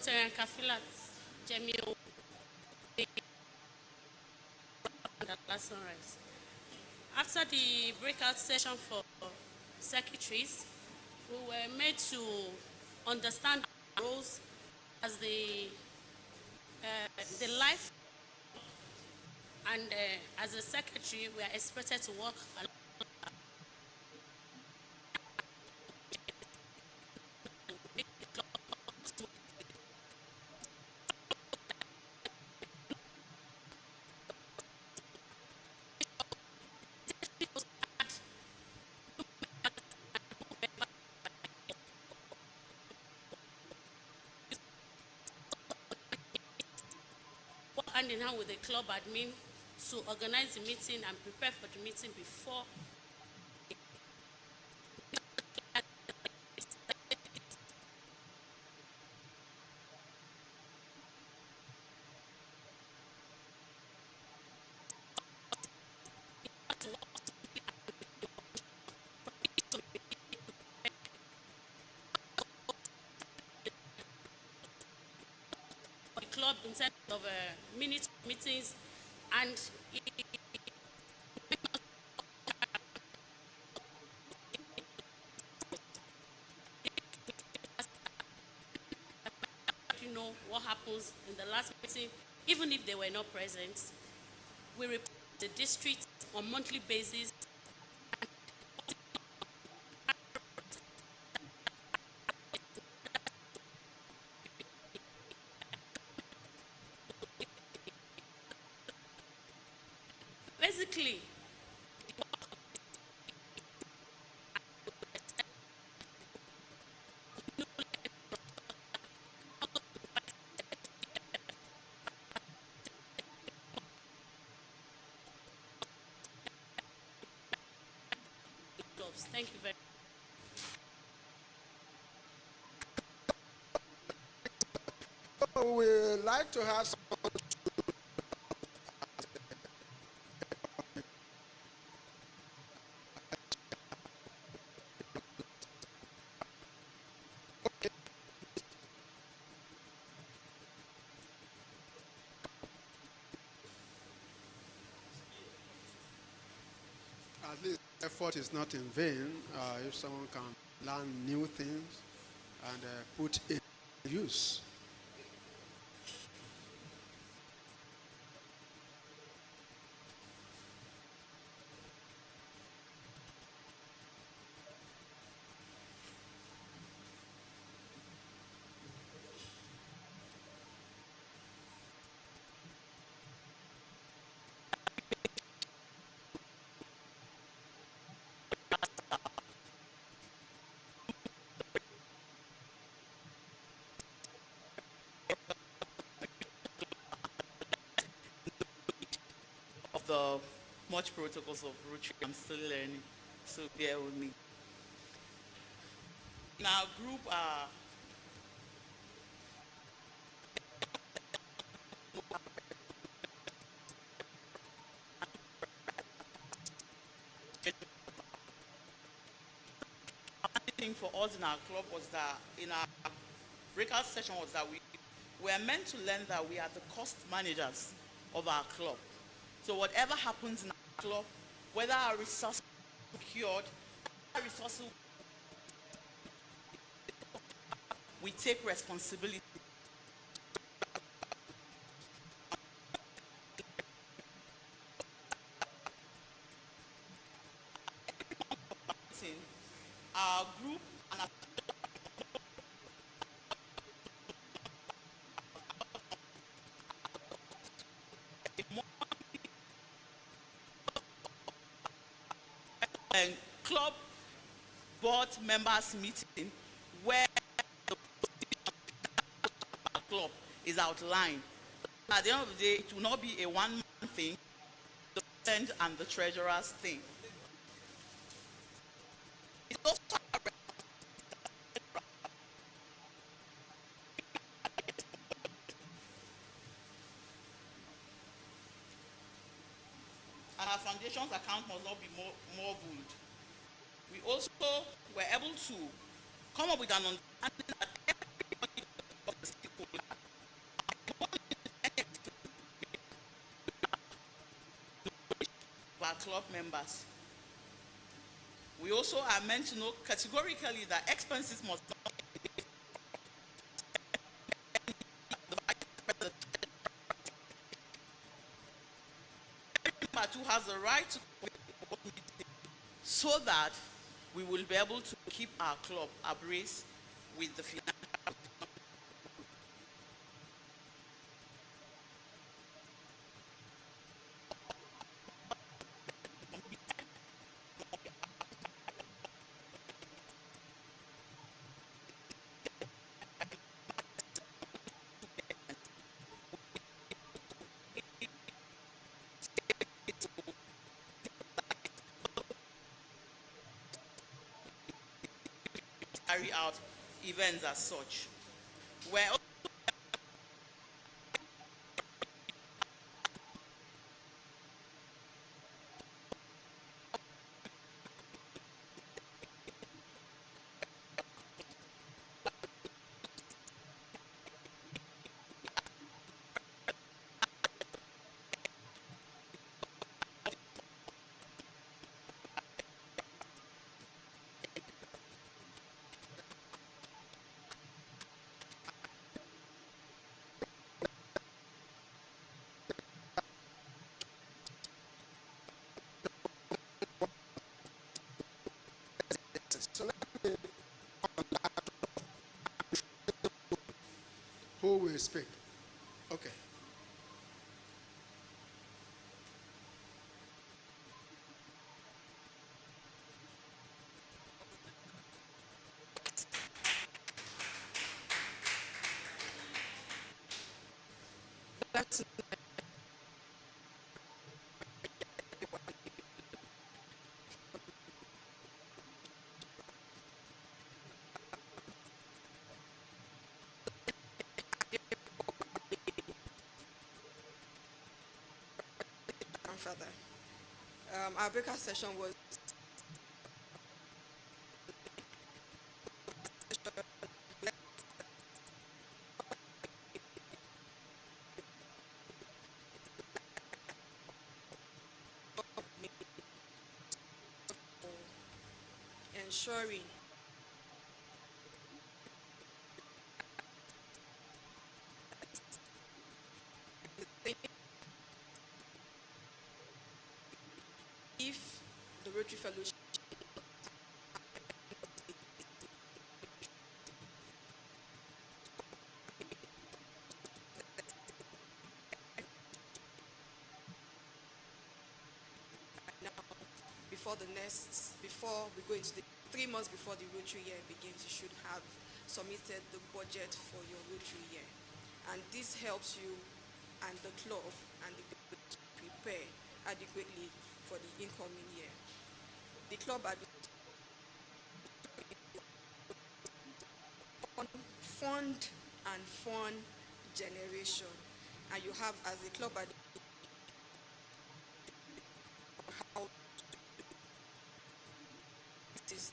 Rotarian Kafilat Jemio and the last sunrise. After the breakout session for secretaries, we were made to understand our roles as the life, and as a secretary, we are expected to work along hand in hand with the club admin to organize the meeting and prepare for the meeting before. The club in terms of minute meetings, and you know what happens in the last meeting, even if they were not present. We report the district on monthly basis. Basically, clubs. Thank you very much. We like to have some. At least effort is not in vain if someone can learn new things and put it in use. Of the much protocols of Rotary, I'm still learning, so bear with me. In our group, thing for us in our club was that in our breakout session was that we were meant to learn that we are the cost managers of our club. So whatever happens in our club, whether our resources are procured, our resources, we take responsibility. Our group and our club board members meeting where the club is outlined. At the end of the day, it will not be a one-man thing, the president and the treasurer's thing. It's also and our foundation's account must not be more good. We also were able to come up with an understanding that everybody of the stakeholders club members. We also are meant to know categorically that expenses must not member who has the right to so that we will be able to keep our club abreast with the financial. Carry out events as such. We're So who will speak? Okay. Further. Our breakout session was ensuring if the Rotary Fellowship now before we go into the 3 months before the Rotary year begins, you should have submitted the budget for your Rotary year, and this helps you and the club and the group to prepare adequately for the incoming year. The club fund and fun generation, and you have as a club how it is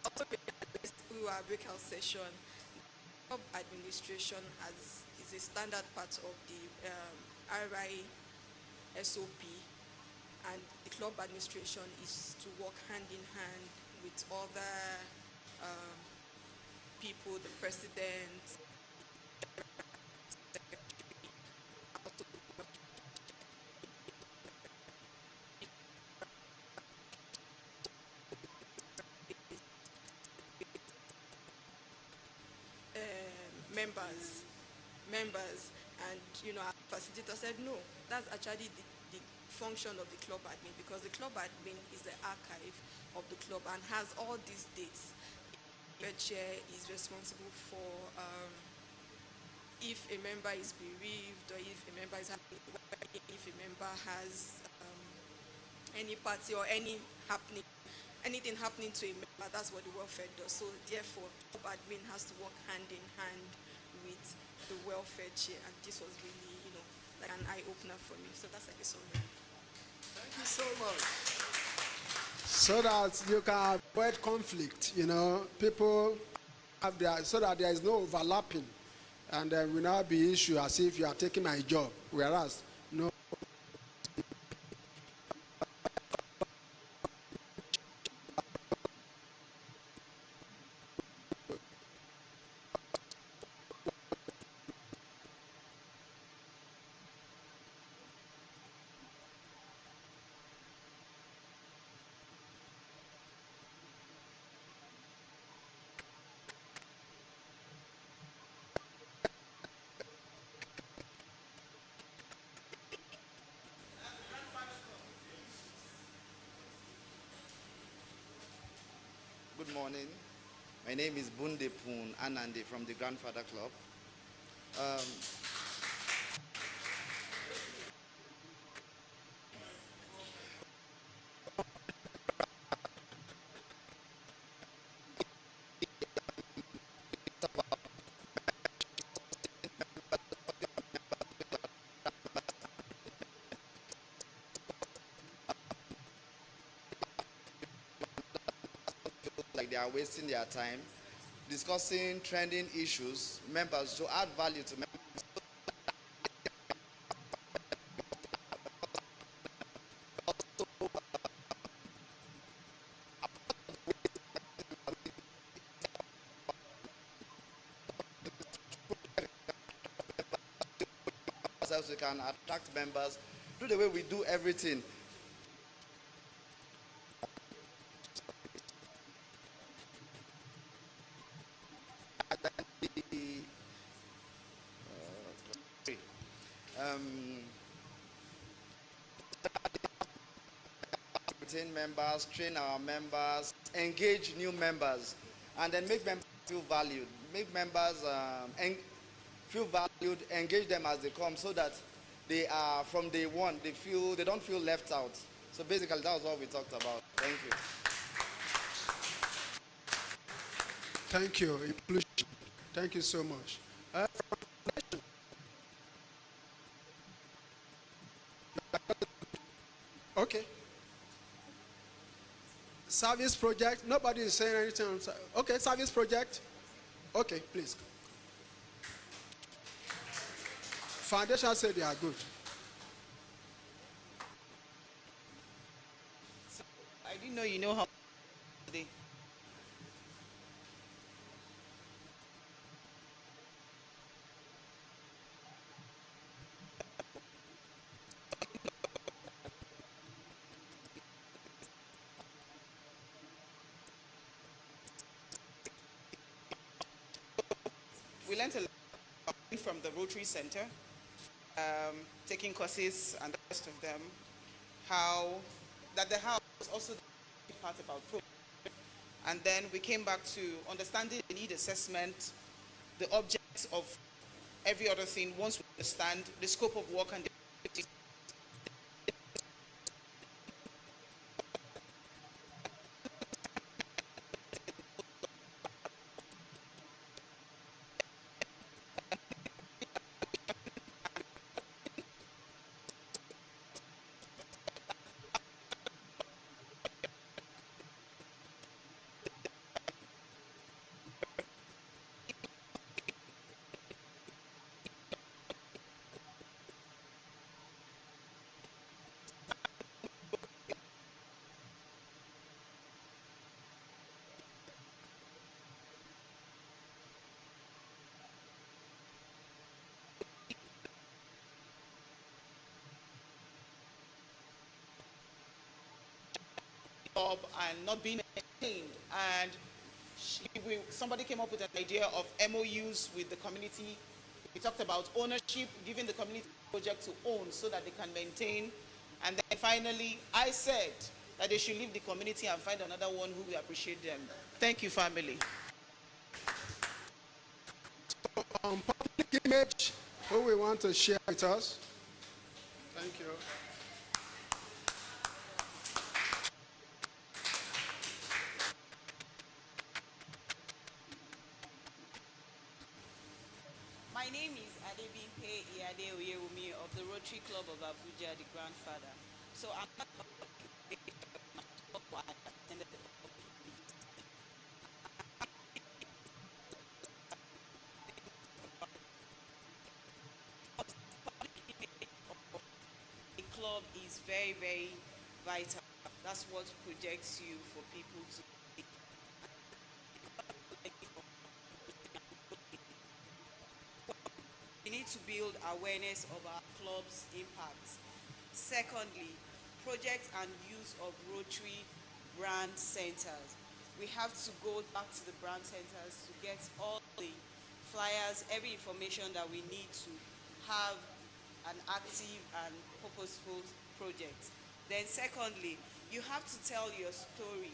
also through our breakout session. Club administration is a standard part of the RI SOP, and the club administration is to work hand in hand with other um, people, the president, members, and our facilitator said no, that's actually the function of the club admin, because the club admin is the archive of the club and has all these dates. The chair is responsible for if a member is bereaved, or if a member is having a wedding, if a member has any party or anything happening to a member. That's what the welfare does. So therefore, club admin has to work hand in hand with the welfare chair, and this was really, like an eye-opener for me. So that's like a summary. Thank you so much. So that you can avoid conflict, people have there so that there is no overlapping, and then will now be issue as if you are taking my job, whereas no. Good morning. My name is Bunde Poon Anande from the Grandfather Club. Um, like they are wasting their time discussing trending issues, members to add value to members ourselves, we can attract members, do the way we do everything. Um, retain members, train our members, engage new members, and then make members feel valued. Make members feel valued, engage them as they come, so that they are from day one. They don't feel left out. So basically, that was what we talked about. Thank you. Thank you. Inclusion. Thank you so much. Okay. Service project. Nobody is saying anything. Okay, service project. Okay, please. Foundation said they are good. I didn't know you know how today. We learned a lot from the Rotary Center, taking courses and the rest of them, how that the house also did part about program. And then we came back to understanding the need assessment, the objects of every other thing once we understand the scope of work and the activities. And not being maintained. And somebody came up with an idea of MOUs with the community. We talked about ownership, giving the community project to own so that they can maintain. And then finally, I said that they should leave the community and find another one who will appreciate them. Thank you, family. Public image, who we want to share with us? Thank you. My name is Adebimpe Iyade Oyewumi of the Rotary Club of Abuja, the Grandfather. So I'm not I attended the club is very, very vital. That's what projects you for people to. We need to build awareness of our club's impact. Secondly, project and use of Rotary brand centers. We have to go back to the brand centers to get all the flyers, every information that we need to have an active and purposeful project. Then secondly, you have to tell your story.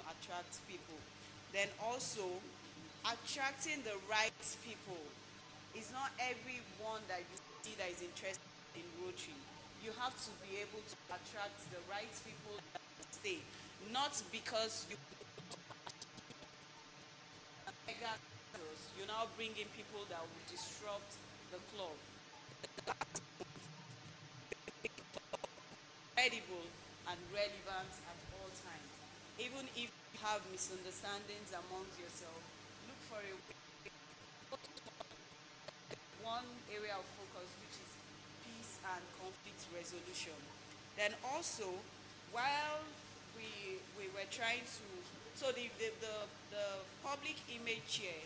Attract people. Then also, attracting the right people. It's not everyone that you see that is interested in Rotary. You have to be able to attract the right people that stay. Not because you you're now bringing people that will disrupt the club. Credible and relevant at all times. Even if you have misunderstandings amongst yourself, look for one area of focus, which is peace and conflict resolution. Then also, while we were trying to, so the public image chair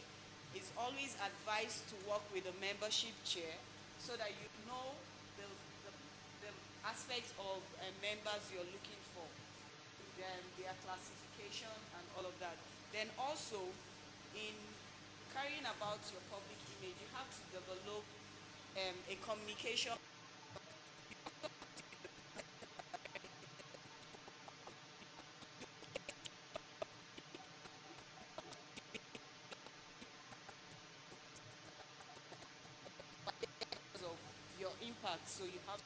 is always advised to work with the membership chair so that you know the aspects of members you're looking for, their classification and all of that. Then also, in carrying about your public image, you have to develop a communication of your impact. So you have to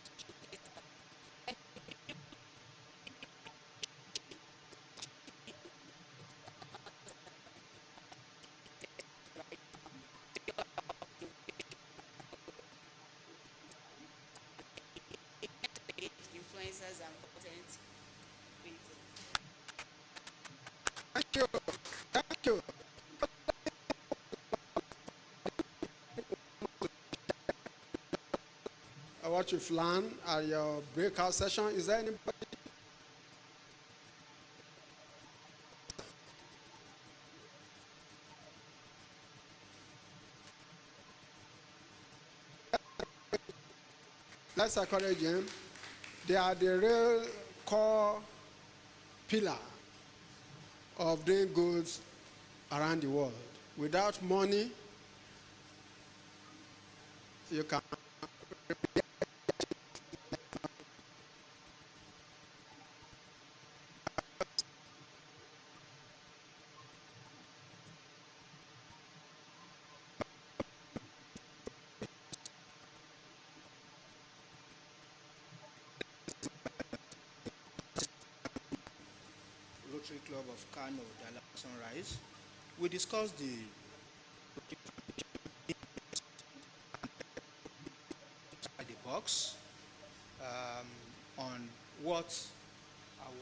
influencers and content creators. Thank you. Thank you. What you've learned at your breakout session, is there anybody? Let's encourage them. They are the real core pillar of doing goods around the world. Without money, you can. Rotary Club of Kano, Dallas Sunrise. We discussed the box on what our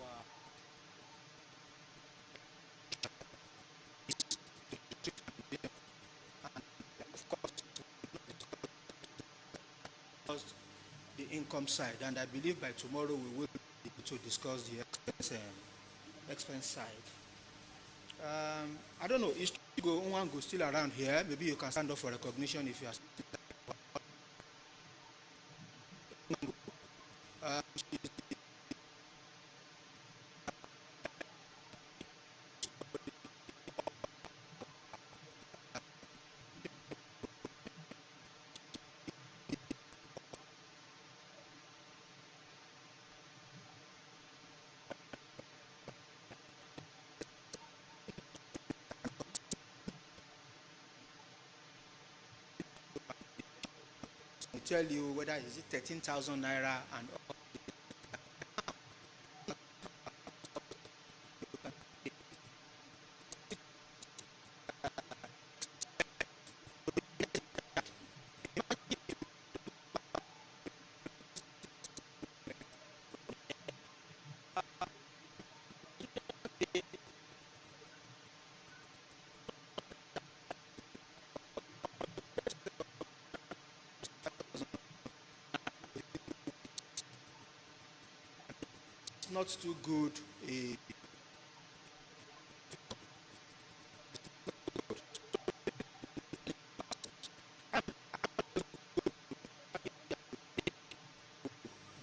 the income side, and I believe by tomorrow we will be able to discuss the expense side. I don't know, is one go still around here? Maybe you can stand up for recognition if you are. Tell you whether is it 13,000 naira and not too good a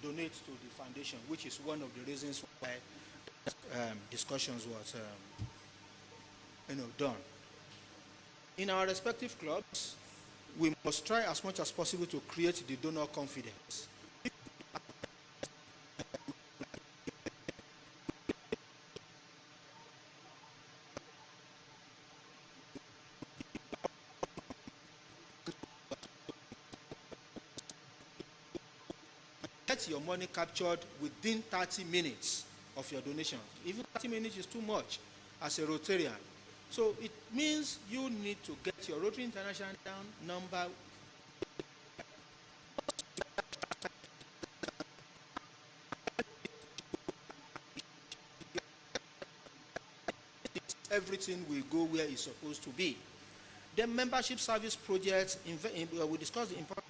donate to the foundation, which is one of the reasons why discussions was done. In our respective clubs, we must try as much as possible to create the donor confidence. Get your money captured within 30 minutes of your donation. Even 30 minutes is too much as a Rotarian. So it means you need to get your Rotary International number everything will go where it's supposed to be. Then membership service projects, we discussed the importance.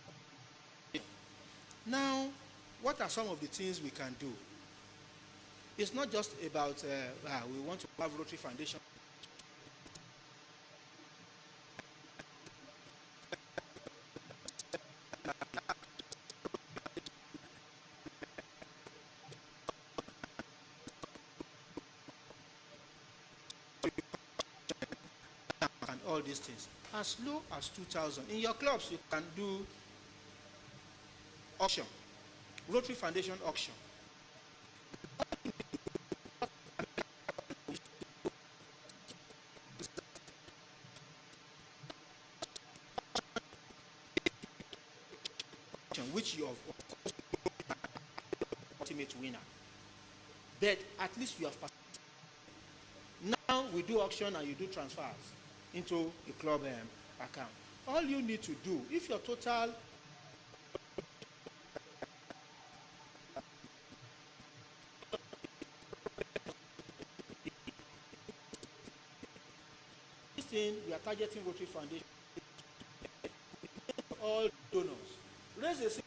Now, what are some of the things we can do? It's not just about we want to have Rotary Foundation. And all these things. As low as 2,000. In your clubs, you can do auction, Rotary Foundation auction. Which you are ultimate winner. But at least you have passed. Now we do auction and you do transfers into the club account. All you need to do, if your total this thing, we are targeting Rotary Foundation, all donors. Raise a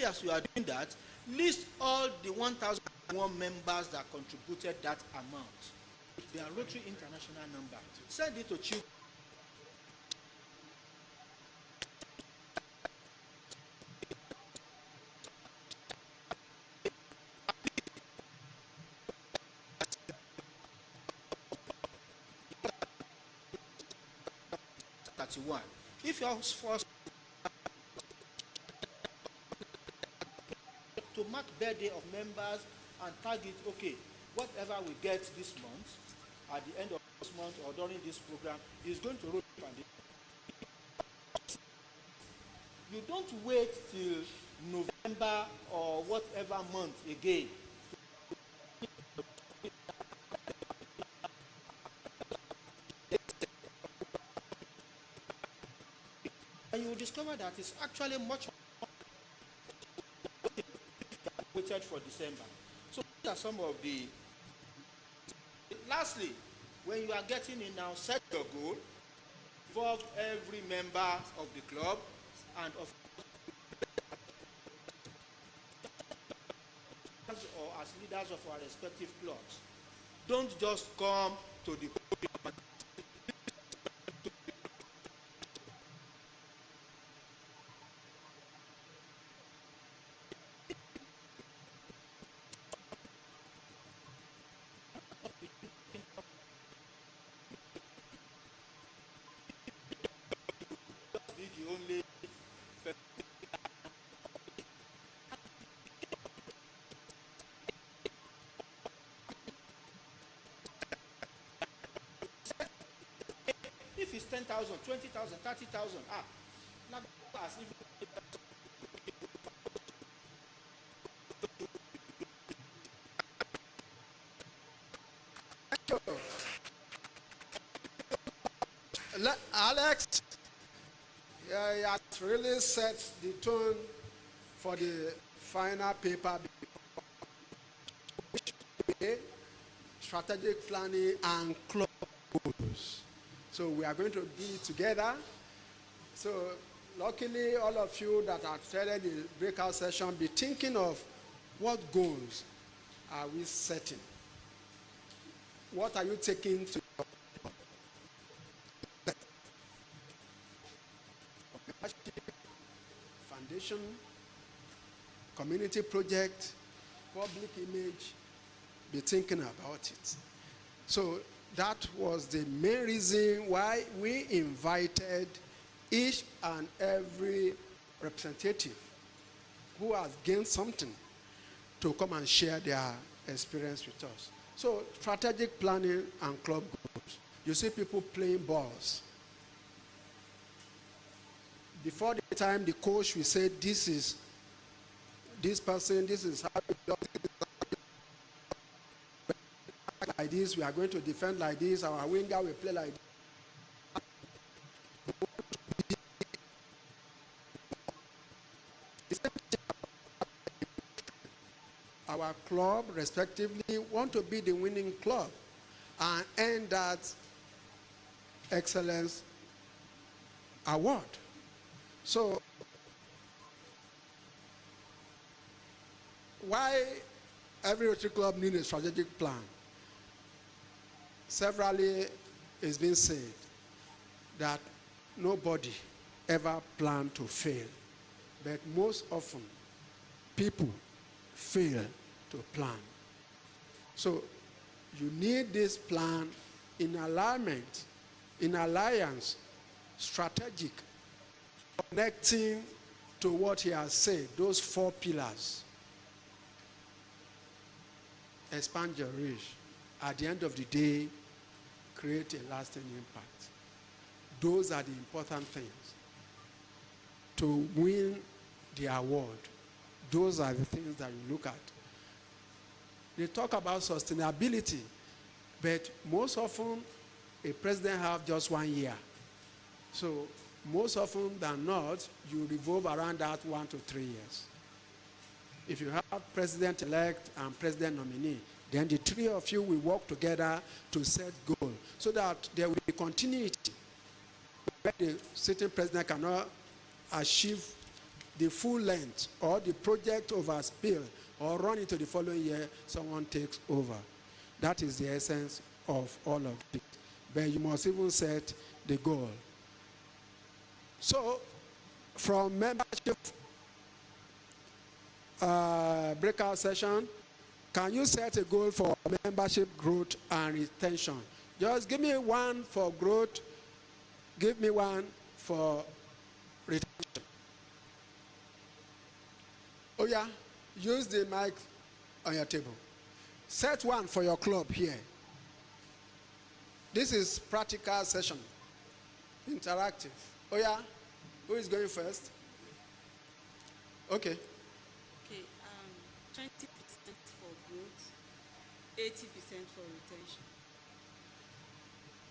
as you are doing that, list all the 1,001 members that contributed that amount. They are Rotary International number. Send it to Chief. If you're forced to mark birthday of members and target, okay, whatever we get this month, at the end of this month or during this program, is going to Rotary Foundation. You don't wait till November or whatever month again. And you will discover that it's actually much more waited for December. So these are some of the. Lastly, when you are getting in now, set your goal, involve every member of the club, and of or as leaders of our respective clubs. Don't just come to the be the only if it's 10,000, 20,000, 30,000, not as if Alex, he has really set the tone for the final paper. Strategic planning and club goals. So we are going to be together So, luckily, all of you that are attended the breakout session, be thinking of what goals are we setting? What are you taking to foundation, community project, public image? Be thinking about it. So that was the main reason why we invited each and every representative who has gained something to come and share their experience with us. So strategic planning and club goals. You see people playing balls. Before the time the coach will say, this is this person, this is how it does it. Like this, we are going to defend like this, our winger will play like this. Our club, respectively, want to be the winning club and earn that excellence award. So, why every Rotary Club needs a strategic plan? Severally, it's been said that nobody ever planned to fail, but most often, people fail to plan. So you need this plan in alignment, in alliance, strategic, connecting to what he has said, those 4 pillars. Expand your reach. At the end of the day, create a lasting impact. Those are the important things. To win the award, those are the things that you look at. They talk about sustainability, but most often a president has just 1 year. So most often than not, you revolve around that 1 to 3 years. If you have president-elect and president nominee, then the 3 of you will work together to set goals so that there will be continuity. Where the sitting president cannot achieve the full length or the project overspill or run into the following year, someone takes over. That is the essence of all of it. But you must even set the goal. So, from membership breakout session, can you set a goal for membership growth and retention? Just give me one for growth, give me one for retention. Oh yeah, use the mic on your table. Set one for your club here. This is practical session, interactive. Oh yeah, who is going first? Okay. Okay, 20% for growth, 80% for retention.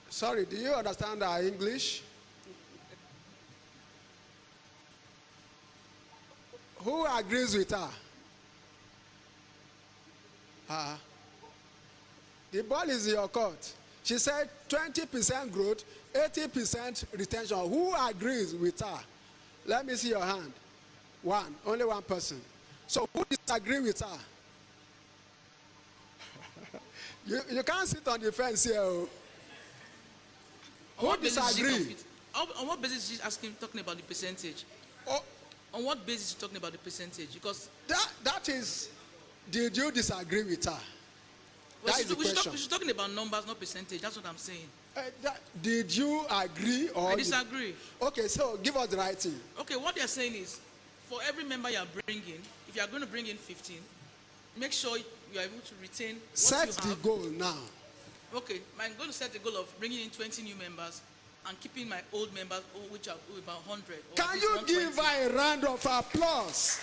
Sorry, do you understand our English? Who agrees with her? The ball is in your court. She said 20% growth, 80% retention. Who agrees with her? Let me see your hand. One, only one person. So who disagrees with her? You can't sit on the fence here. Oh. Who disagrees? On what basis is she asking, talking about the percentage? Oh, On what basis is she talking about the percentage? Because that is, did you disagree with her? well, That is the question. she's talking about numbers, not percentage. That's what I'm saying. Did you agree or I disagree. Okay, so give us the right thing. Okay, what they're saying is, for every member you are bringing, if you are going to bring in 15, make sure you are able to retain what Set you the have. goal now. Okay, I'm going to set the goal of bringing in 20 new members and keeping my old members, which are about 100. Or at Can least you 120. give her a round of applause?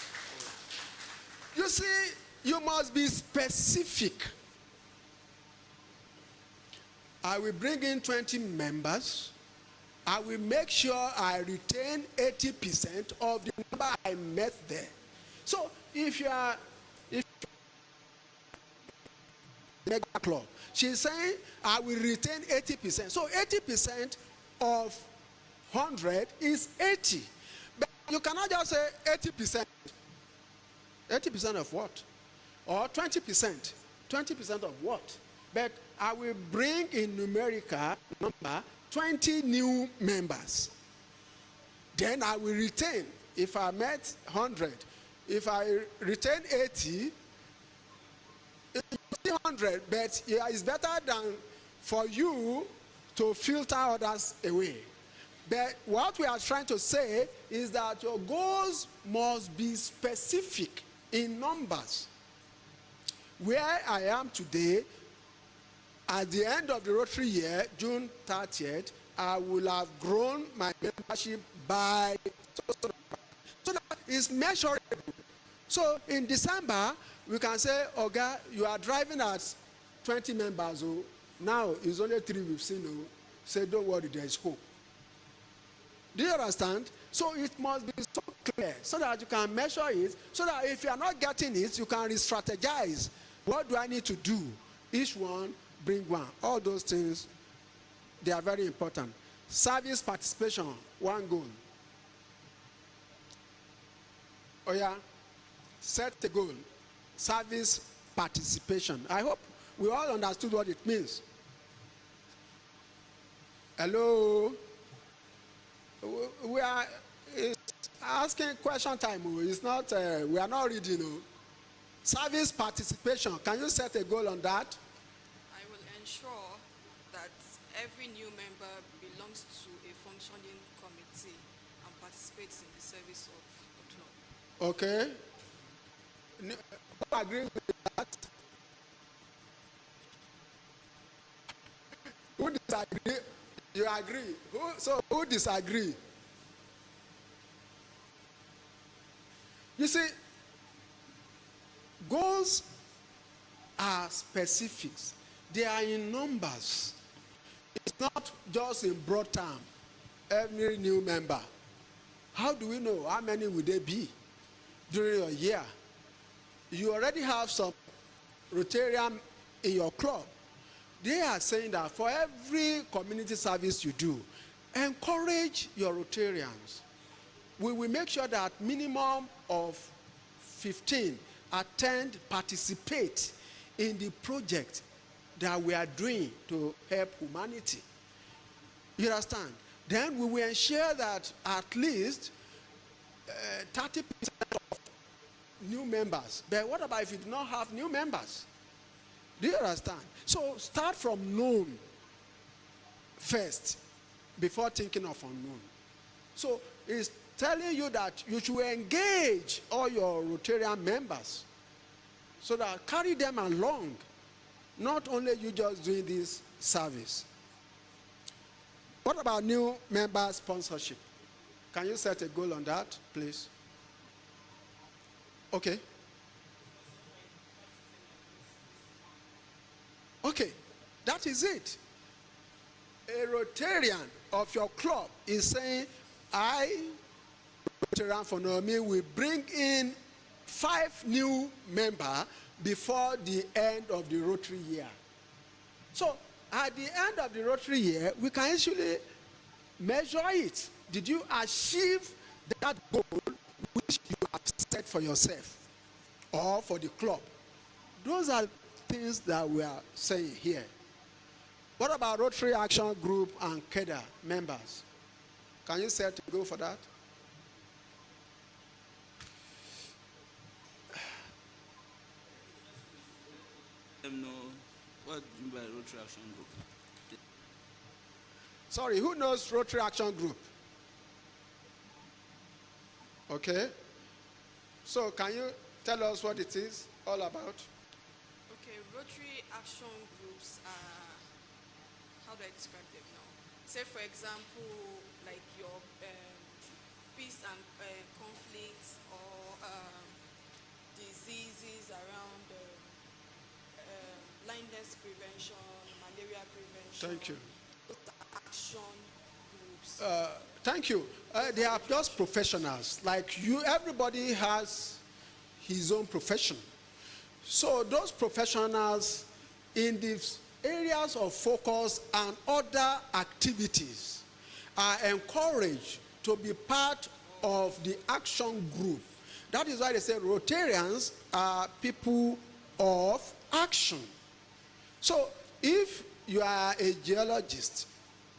You see, you must be specific. I will bring in 20 members. I will make sure I retain 80% of the number I met there. So if you are mega club, she's saying I will retain 80%. So 80% of 100 is 80. But you cannot just say 80%. 80% of what? Or 20%. 20% of what? But I will bring in numerical number 20 new members. Then I will retain, if I met 100, if I retain 80, it's 100, but it's better than for you to filter others away. But what we are trying to say is that your goals must be specific in numbers. Where I am today, at the end of the Rotary year, June 30th, I will have grown my membership by so that it's measurable. So in December, we can say, Oga, you are driving at 20 members. Oh, now it's only 3 we've seen. Oh, say, don't worry, there is hope. Do you understand? So it must be so clear so that you can measure it, so that if you are not getting it, you can re-strategize. What do I need to do? Each one, bring one. All those things, they are very important. Service participation, one goal. Oh yeah, set a goal. Service participation. I hope we all understood what it means. Hello? We are asking question time. It's not, we are not reading. Service participation. Can you set a goal on that? I will ensure that every new member belongs to a functioning committee and participates in the service of the club. Okay. Who agree with that? Who disagree? You agree? Who disagree? You see, goals are specifics. They are in numbers. It's not just in broad term. Every new member. How do we know how many will they be during a year? You already have some Rotarian in your club. They are saying that for every community service you do, encourage your Rotarians. We will make sure that minimum of 15 attend, participate in the project that we are doing to help humanity. You understand? Then we will ensure that at least 30% of new members. But what about if you do not have new members? Do you understand? So start from known first before thinking of unknown. So it's telling you that you should engage all your Rotarian members so that carry them along. Not only you just doing this service. What about new member sponsorship? Can you set a goal on that, please? Okay. Okay, that is it. A Rotarian of your club is saying, I, Rotarian for Nomi, will bring in 5 new members before the end of the Rotary year. So, at the end of the Rotary year, we can actually measure it. Did you achieve that goal which you have set for yourself or for the club? Those are things that we are saying here. What about Rotary Action Group and KEDA members? Can you set a goal for that? Know what do you mean by Rotary Action Group? Sorry, who knows Rotary Action Group? Okay. So can you tell us what it is all about? Okay, Rotary action groups are, how do I describe them now? Say, for example, like your peace and conflicts or diseases around blindness prevention, malaria prevention. Thank you. Those are action groups. Thank you. They are just professionals. Like you, everybody has his own profession. So those professionals in the areas of focus and other activities are encouraged to be part of the action group. That is why they say Rotarians are people of action. So if you are a geologist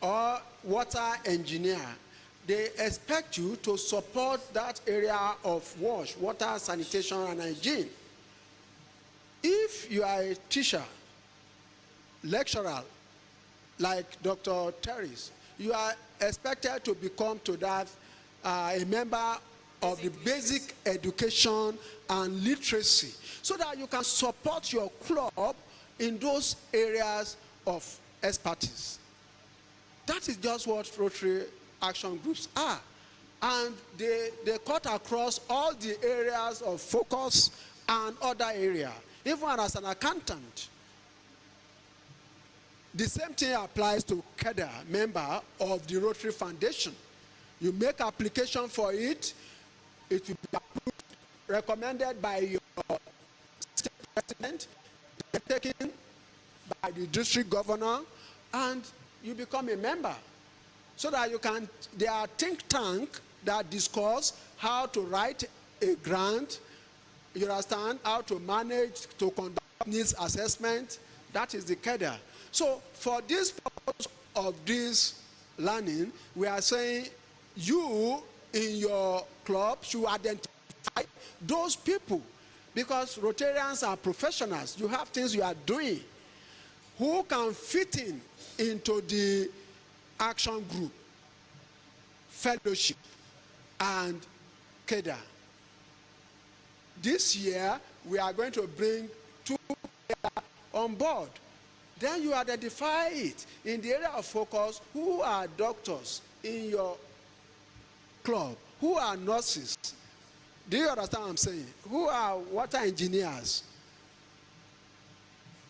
or water engineer, they expect you to support that area of water, sanitation, and hygiene. If you are a teacher, lecturer, like Dr. Terry's, you are expected to become to that a member of the basic education and literacy, so that you can support your club in those areas of expertise. That is just what Rotary action groups are. And they cut across all the areas of focus and other areas. Even as an accountant, the same thing applies to CADA, member of the Rotary Foundation. You make application for it, it will be approved, recommended by your state president, taken by the district governor, and you become a member. So that you can, there are think tank that discuss how to write a grant, you understand, how to manage, to conduct needs assessment. That is the CADA. So for this purpose of this learning, we are saying you in your club should identify those people, because Rotarians are professionals. You have things you are doing who can fit in into the action group, fellowship, and CADA. This year, we are going to bring 2 people on board. Then you identify it in the area of focus. Who are doctors in your club? Who are nurses? Do you understand what I'm saying? Who are water engineers?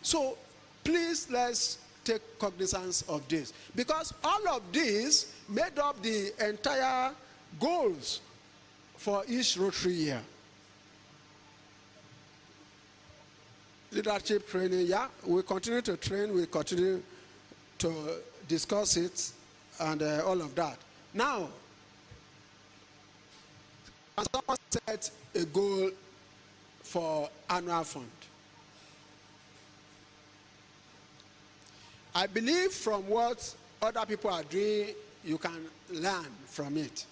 So please, let's take cognizance of this, because all of these made up the entire goals for each Rotary year. Leadership training, yeah, we continue to train, we continue to discuss it, and all of that. Now, can someone set a goal for annual fund? I believe from what other people are doing, you can learn from it.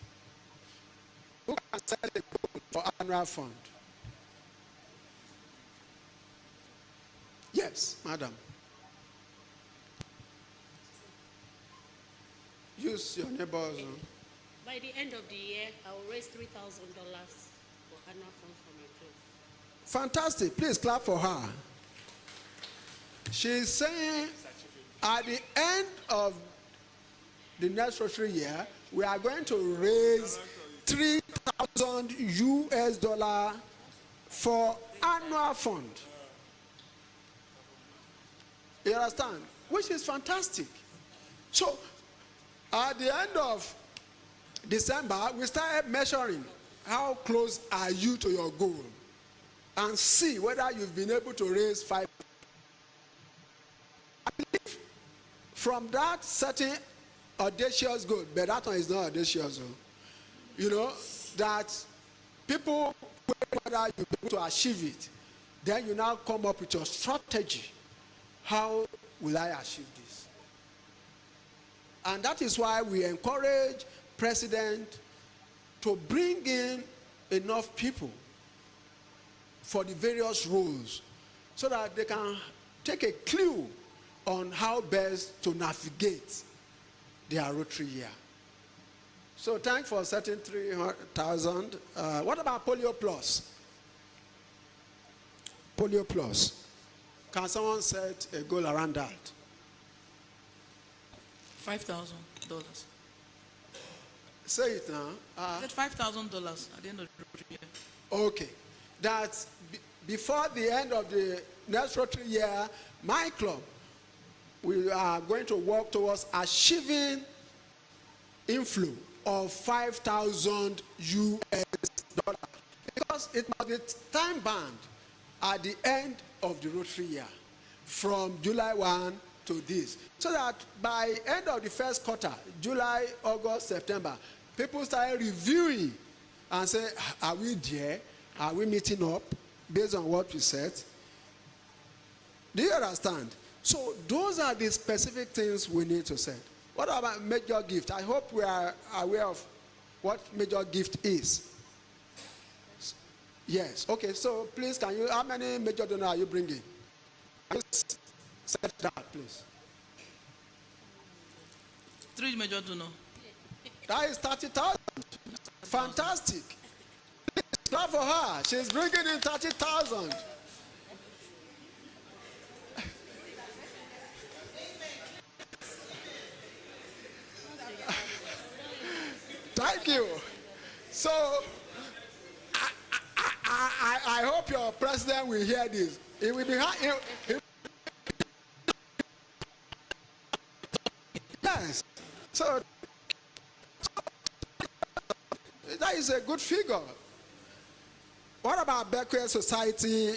Who can set a goal for annual fund? Yes, madam. Use your neighbors. By the end of the year, I will raise $3,000 for annual fund for my club. Fantastic. Please clap for her. She's saying at the end of the next Rotary year, we are going to raise $3,000 for annual fund. You understand? Which is fantastic. So, at the end of December, we started measuring how close are you to your goal, and see whether you've been able to raise 5. I believe from that certain audacious goal, but that one is not audacious, you know, that people, whether you'll be able to achieve it, then you now come up with your strategy. How will I achieve this? And that is why we encourage president to bring in enough people for the various roles, so that they can take a clue on how best to navigate their Rotary year. So thanks for setting 300,000. What about Polio Plus? Polio Plus. Can someone set a goal around that? $5,000. Say it now. I said $5,000 at the end of the Rotary year. Okay. That before the end of the next Rotary year, my club, we are going to work towards achieving inflow of $5,000. Because it must be time bound at the end of the Rotary year, from July 1 to this. So that by end of the first quarter, July, August, September, people started reviewing and say, are we there? Are we meeting up based on what we said? Do you understand? So those are the specific things we need to say. What about major gift? I hope we are aware of what major gift is. Yes. Okay. So please, can you? How many major donors are you bringing? Can you set that, please? 3 major donors. That is 30,000. Fantastic. Please clap for her. She's bringing in 30,000. Thank you. So, I hope your president will hear this. It will be yes. So that is a good figure. What about Berkeley Society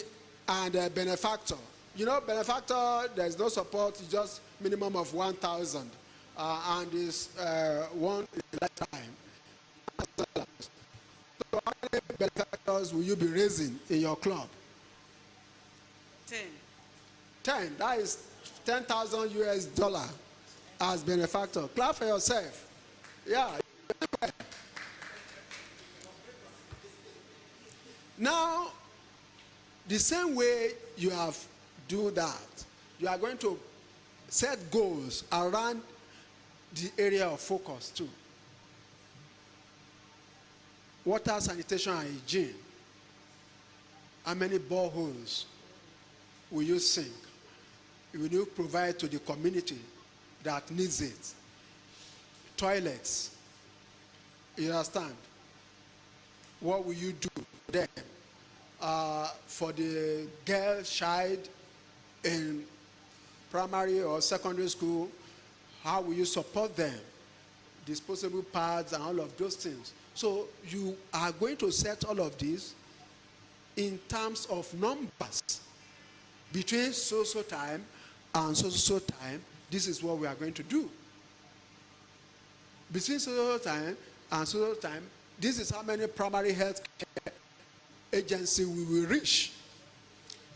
and benefactor? You know, benefactor, there's no support, it's just minimum of 1,000, and is one in a lifetime. So how many benefactors will you be raising in your club? 10. 10. That is 10,000 US dollar as benefactor. Clap for yourself. Yeah. Now, the same way you have do that, you are going to set goals around the area of focus too. Water, sanitation, and hygiene. How many boreholes will you sink? Will you provide to the community that needs it? Toilets. You understand? What will you do for them? For the girl child in primary or secondary school, how will you support them? Disposable pads and all of those things. So you are going to set all of this in terms of numbers. Between so time and so time, this is what we are going to do. Between so time and so time, this is how many primary health care agencies we will reach.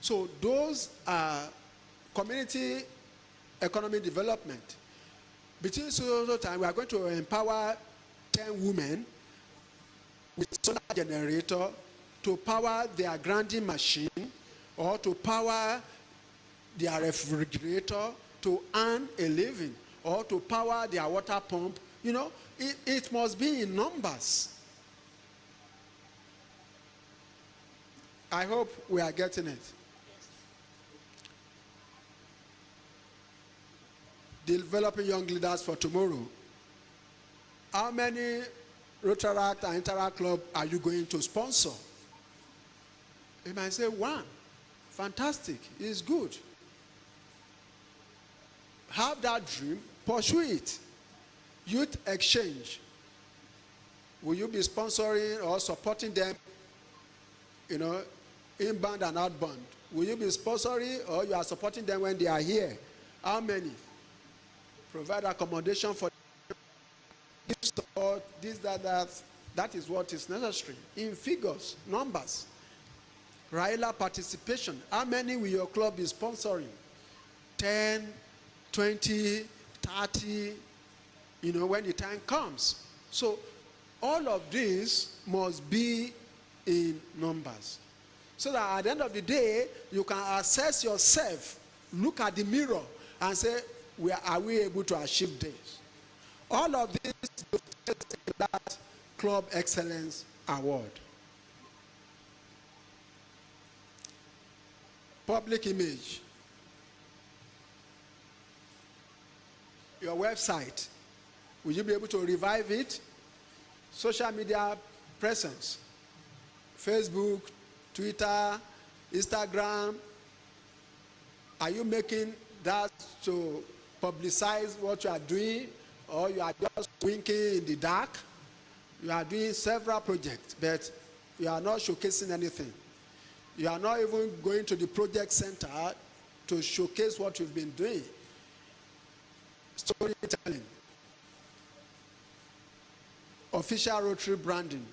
So those are community economic development. Between so time, we are going to empower 10 women with solar generator to power their grinding machine or to power their refrigerator to earn a living or to power their water pump. You know, it must be in numbers. I hope we are getting it. Developing young leaders for tomorrow. How many Rotaract and Interact Club are you going to sponsor? You might say 1. Fantastic. It's good. Have that dream. Pursue it. Youth exchange. Will you be sponsoring or supporting them, you know, inbound and outbound? Will you be sponsoring or you are supporting them when they are here? How many? Provide accommodation for support, this, that. That is what is necessary. In figures, numbers. Raila participation. How many will your club be sponsoring? 10, 20, 30, you know, when the time comes. So all of this must be in numbers. So that at the end of the day, you can assess yourself, look at the mirror, and say, are we able to achieve this? All of this is that Club Excellence Award. Public image. Your website. Will you be able to revive it? Social media presence. Facebook, Twitter, Instagram. Are you making that to publicize what you are doing, or you are just winking in the dark? You are doing several projects, but you are not showcasing anything. You are not even going to the project center to showcase what you've been doing. storytelling, official Rotary branding.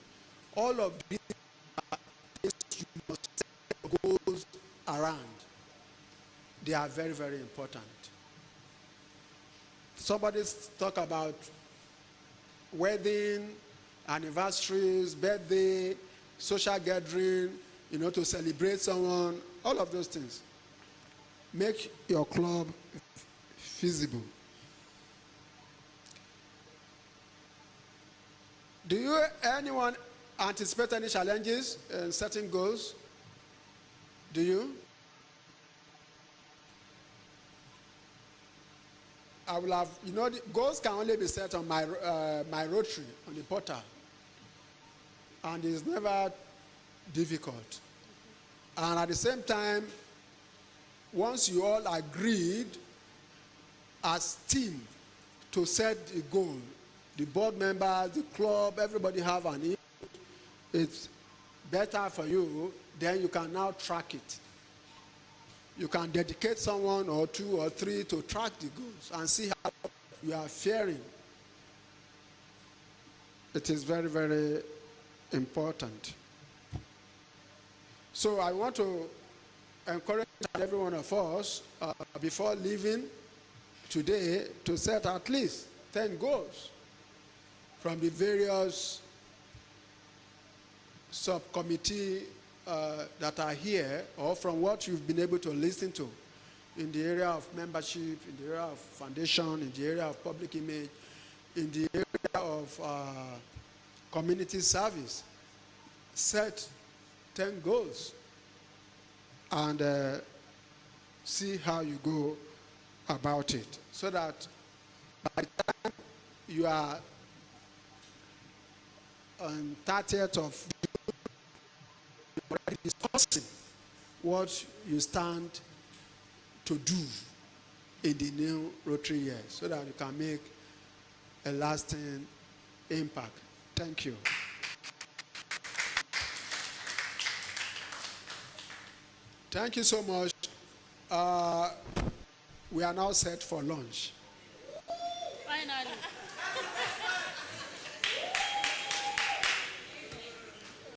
All of these you must set goals around. They are very, very important. Somebody talk about wedding, anniversaries, birthday, social gathering, to celebrate someone, all of those things. Make your club feasible. Do anyone anticipate any challenges in setting goals? Do you? I will have, the goals can only be set on my Rotary, on the portal. And it's never difficult. And at the same time, once you all agreed as team to set the goal, the board members, the club, everybody have an input, it's better for you, then you can now track it. You can dedicate someone or two or three to track the goals and see how you are faring. It is very, very important. So I want to encourage every one of us before leaving today to set at least 10 goals from the various subcommittee that are here, or from what you've been able to listen to in the area of membership, in the area of foundation, in the area of public image, in the area of community service. Set 10 goals and see how you go about it, so that by the time you are on 30th of already discussing what you stand to do in the new Rotary year, so that you can make a lasting impact. Thank you. Thank you so much. We are now set for lunch. Finally.